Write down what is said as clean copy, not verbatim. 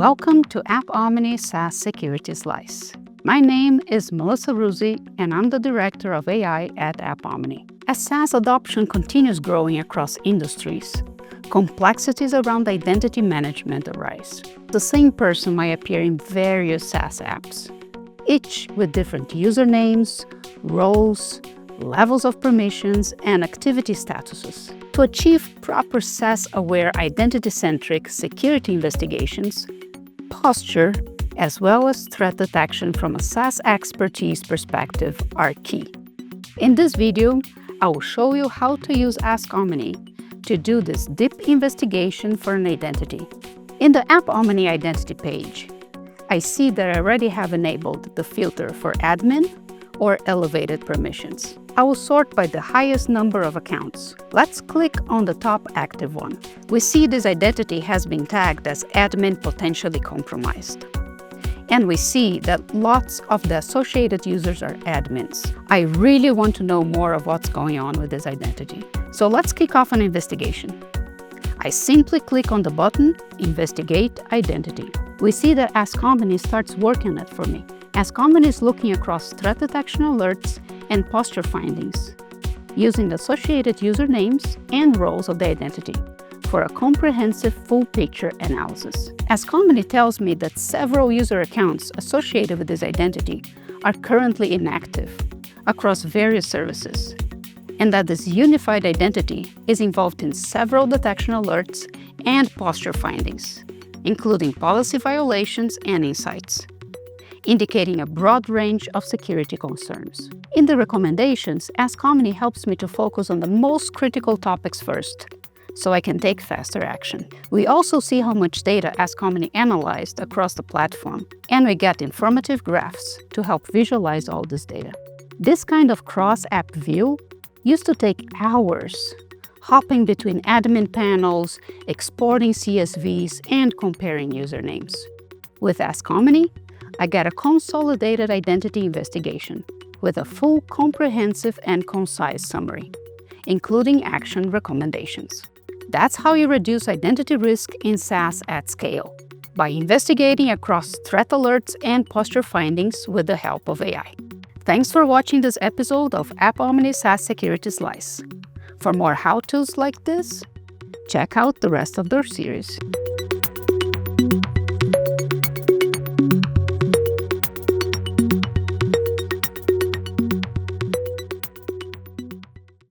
Welcome to AppOmni SaaS Security Slice. My name is Melissa Ruzzi, and I'm the Director of AI at AppOmni. As SaaS adoption continues growing across industries, complexities around identity management arise. The same person might appear in various SaaS apps, each with different usernames, roles, levels of permissions, and activity statuses. To achieve proper SaaS-aware identity-centric security investigations, posture, as well as threat detection from a SaaS expertise perspective are key. In this video, I will show you how to use AskOmni to do this deep investigation for an identity. In the AppOmni identity page, I see that I already have enabled the filter for admin or elevated permissions. I will sort by the highest number of accounts. Let's click on the top active one. We see this identity has been tagged as admin potentially compromised. And we see that lots of the associated users are admins. I really want to know more of what's going on with this identity. So let's kick off an investigation. I simply click on the button, Investigate Identity. We see that AskOmni starts working on it for me. AskOmni is looking across threat detection alerts and posture findings, using the associated usernames and roles of the identity for a comprehensive full-picture analysis. AskOmni tells me that several user accounts associated with this identity are currently inactive across various services, and that this unified identity is involved in several detection alerts and posture findings, including policy violations and insights, indicating a broad range of security concerns. In the recommendations, AskOmni helps me to focus on the most critical topics first, so I can take faster action. We also see how much data AskOmni analyzed across the platform, and we get informative graphs to help visualize all this data. This kind of cross-app view used to take hours, hopping between admin panels, exporting CSVs, and comparing usernames. With AskOmni, I get a consolidated identity investigation with a full, comprehensive, and concise summary, including action recommendations. That's how you reduce identity risk in SaaS at scale, by investigating across threat alerts and posture findings with the help of AI. Thanks for watching this episode of AppOmni SaaS Security Slice. For more how-tos like this, check out the rest of their series.